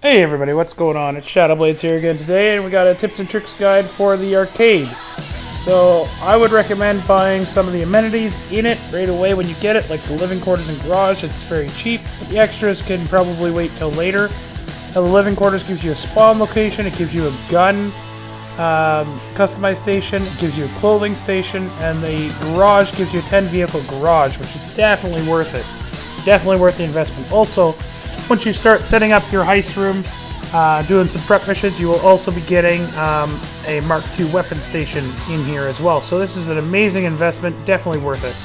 Hey everybody, what's going on? It's Shadowblades here again today, and we got a tips and tricks guide for the arcade. So, I would recommend buying some of the amenities in it right away when you get it, like the living quarters and garage. It's very cheap, but the extras can probably wait till later. Now, the living quarters gives you a spawn location, it gives you a gun customized station, it gives you a clothing station, and the garage gives you a 10 vehicle garage, which is definitely worth it. Definitely worth the investment. Also, once you start setting up your heist room, doing some prep missions, you will also be getting a Mark II weapon station in here as well. So this is an amazing investment, definitely worth it.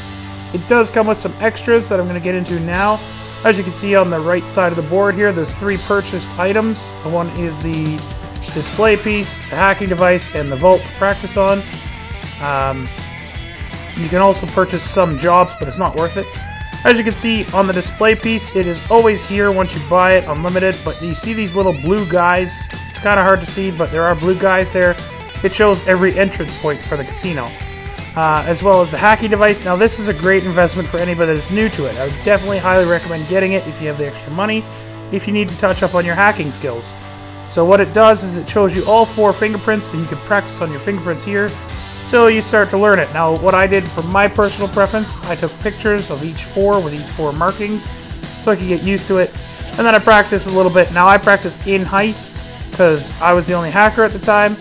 It does come with some extras that I'm going to get into now. As you can see on the right side of the board here, there's 3 purchased items. The one is the display piece, the hacking device, and the vault to practice on. You can also purchase some jobs, but it's not worth it. As you can see on the display piece, it is always here once you buy it, unlimited, but you see these little blue guys. It's kind of hard to see, but there are blue guys there. It shows every entrance point for the casino, as well as the hacking device. Now this is a great investment for anybody that's new to it. I would definitely highly recommend getting it if you have the extra money, if you need to touch up on your hacking skills. So what it does is it shows you all 4 fingerprints, and you can practice on your fingerprints here. So you start to learn it. Now what I did for my personal preference, I took pictures of each 4 with each 4 markings so I could get used to it. And then I practiced a little bit. Now I practiced in heist because I was the only hacker at the time.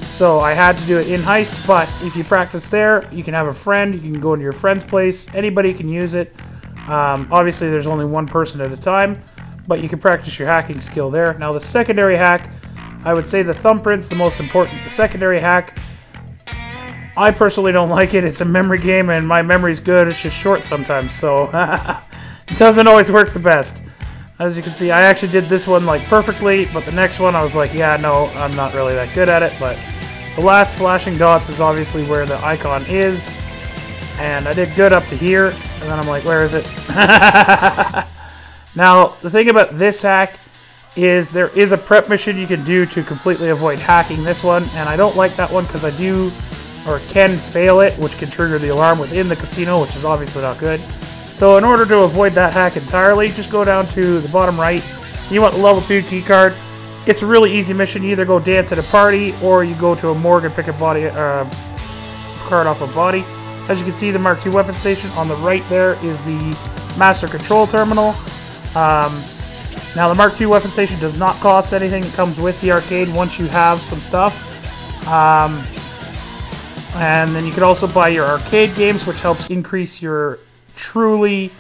So I had to do it in heist, but if you practice there, you can have a friend, you can go into your friend's place, anybody can use it. Obviously there's only one person at a time, but you can practice your hacking skill there. Now the secondary hack, I would say the thumbprint's the most important. The secondary hack, I personally don't like it. It's a memory game, and my memory's good. It's just short sometimes, so it doesn't always work the best. As you can see, I actually did this one like perfectly, but the next one I was like, yeah, no, I'm not really that good at it. But the last flashing dots is obviously where the icon is, and I did good up to here, and then I'm like, where is it? Now, the thing about this hack is there is a prep mission you can do to completely avoid hacking this one, and I don't like that one because I do or can fail it, which can trigger the alarm within the casino, which is obviously not good. So in order to avoid that hack entirely, just go down to the bottom right. You want the level 2 key card. It's a really easy mission. You either go dance at a party, or you go to a morgue and pick a body card off a body. As you can see, the Mark II weapon station on the right there is the master control terminal. Now the Mark II weapon station does not cost anything. It comes with the arcade once you have some stuff. And then you can also buy your arcade games, which helps increase your truly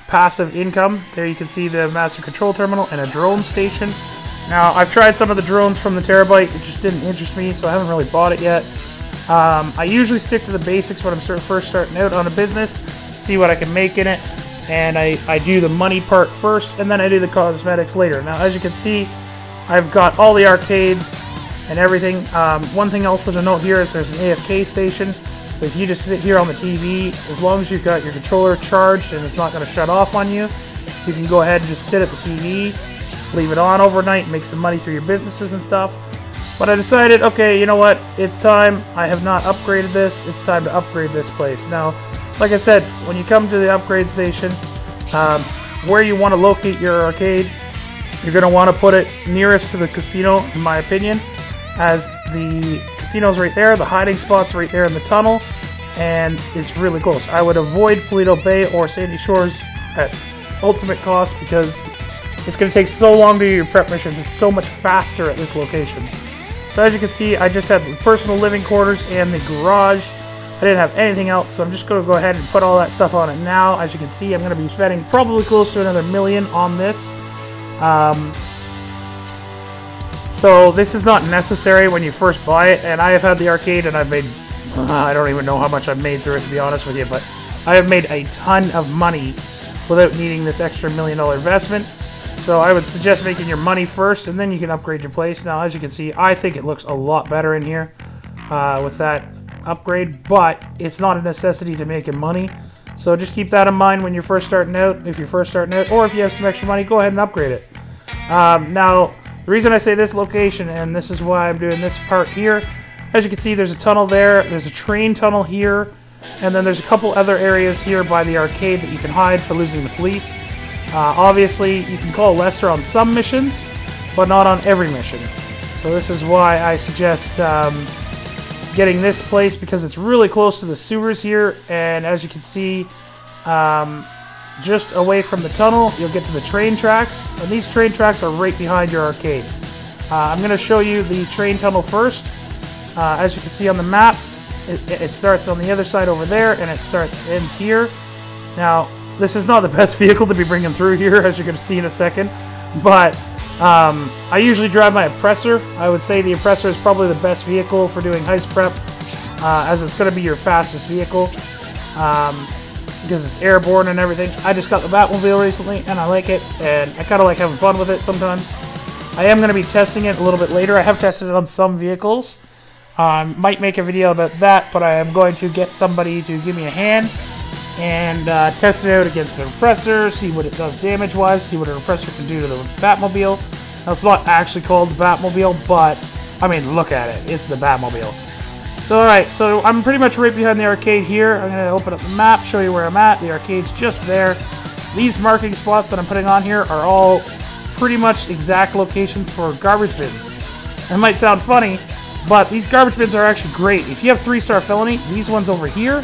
passive income. There you can see the master control terminal and a drone station. Now, I've tried some of the drones from the Terabyte. It just didn't interest me, so I haven't really bought it yet. I usually stick to the basics when I'm first starting out on a business, see what I can make in it, and I do the money part first, and then I do the cosmetics later. Now, as you can see, I've got all the arcades and everything. One thing also to note here is there's an AFK station, so if you just sit here on the TV, as long as you've got your controller charged and it's not going to shut off on you, you can go ahead and just sit at the TV, leave it on overnight, make some money through your businesses and stuff. But I decided, okay, you know what, it's time. I have not upgraded this, it's time to upgrade this place. Now, like I said, when you come to the upgrade station, where you want to locate your arcade, you're going to want to put it nearest to the casino, in my opinion, as the casino's right there, the hiding spot's right there in the tunnel, and it's really close. I would avoid Paleto Bay or Sandy Shores at ultimate cost because it's going to take so long to do your prep missions. It's so much faster at this location. So as you can see, I just had the personal living quarters and the garage. I didn't have anything else, so I'm just going to go ahead and put all that stuff on it now. As you can see, I'm going to be spending probably close to another $1 million on this. So this is not necessary when you first buy it, and I have had the arcade and I've made, I don't even know how much I've made through it, to be honest with you, but I have made a ton of money without needing this extra $1 million investment. So I would suggest making your money first, and then you can upgrade your place. Now, as you can see, I think it looks a lot better in here with that upgrade, but it's not a necessity to making money. So just keep that in mind when you're first starting out. If you're first starting out, or if you have some extra money, go ahead and upgrade it. Now, the reason I say this location, and this is why I'm doing this part here, as you can see, there's a tunnel there, there's a train tunnel here, and then there's a couple other areas here by the arcade that you can hide for losing the police. Obviously, you can call Lester on some missions, but not on every mission. So this is why I suggest getting this place, because it's really close to the sewers here, and as you can see, just away from the tunnel, you'll get to the train tracks, and these train tracks are right behind your arcade. I'm going to show you the train tunnel first. As you can see on the map, it starts on the other side over there, and it ends here. Now, this is not the best vehicle to be bringing through here, as you're going to see in a second, but I usually drive my Oppressor. I would say the Oppressor is probably the best vehicle for doing heist prep, as it's going to be your fastest vehicle, because it's airborne and everything. I just got the Batmobile recently, and I like it, and I kind of like having fun with it sometimes. I am going to be testing it a little bit later. I have tested it on some vehicles. Might make a video about that, but I am going to get somebody to give me a hand and test it out against an Oppressor, see what it does damage-wise, see what an Oppressor can do to the Batmobile. Now, it's not actually called the Batmobile, but, I mean, look at it. It's the Batmobile. So, alright, so I'm pretty much right behind the arcade here. I'm going to open up the map, show you where I'm at. The arcade's just there. These marking spots that I'm putting on here are all pretty much exact locations for garbage bins. It might sound funny, but these garbage bins are actually great. If you have 3-star felony, these ones over here,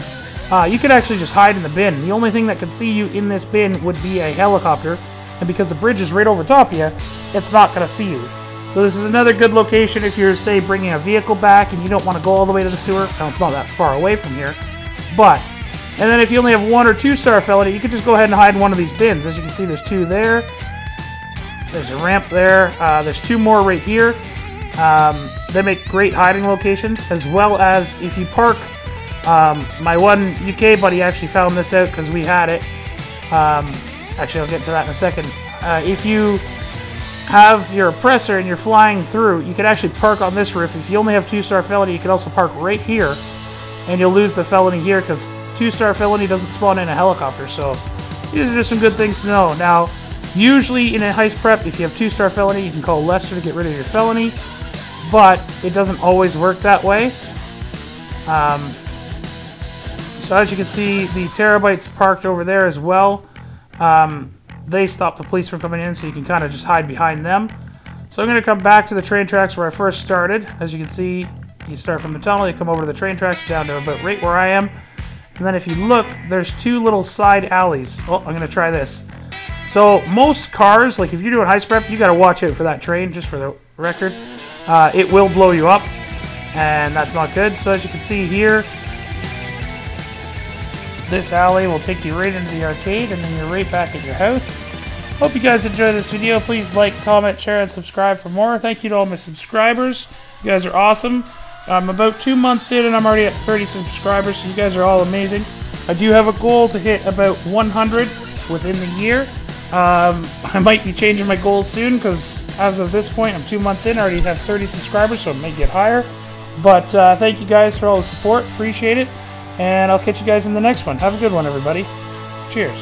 you could actually just hide in the bin. The only thing that could see you in this bin would be a helicopter, and because the bridge is right over top of you, it's not going to see you. So this is another good location if you're, say, bringing a vehicle back and you don't want to go all the way to the sewer. Now, it's not that far away from here, but... And then if you only have 1- or 2-star felony, you can just go ahead and hide in one of these bins. As you can see, there's 2 there. There's a ramp there. There's 2 more right here. They make great hiding locations, as well as if you park... my one UK buddy actually found this out because we had it. Actually, I'll get to that in a second. If you have your Oppressor and you're flying through, you can actually park on this roof. If you only have 2-star felony, you can also park right here, and you'll lose the felony here because 2-star felony doesn't spawn in a helicopter. So these are just some good things to know. Now, usually in a heist prep, if you have 2-star felony, you can call Lester to get rid of your felony, but it doesn't always work that way. So as you can see, the Terabyte's parked over there as well. They stop the police from coming in, so you can kind of just hide behind them. So I'm going to come back to the train tracks where I first started. As you can see, you start from the tunnel, you come over to the train tracks, down to about right where I am. And then if you look, there's 2 little side alleys. Oh, I'm going to try this. So most cars, like if you're doing heist prep, you got to watch out for that train, just for the record. It will blow you up, and that's not good. So as you can see here, this alley will take you right into the arcade, and then you're right back at your house. Hope you guys enjoyed this video. Please like, comment, share, and subscribe for more. Thank you to all my subscribers. You guys are awesome. I'm about 2 months in, and I'm already at 30 subscribers, so you guys are all amazing. I do have a goal to hit about 100 within the year. I might be changing my goals soon, because as of this point, I'm 2 months in. I already have 30 subscribers, so it may get higher. But thank you guys for all the support. Appreciate it. And I'll catch you guys in the next one. Have a good one, everybody. Cheers.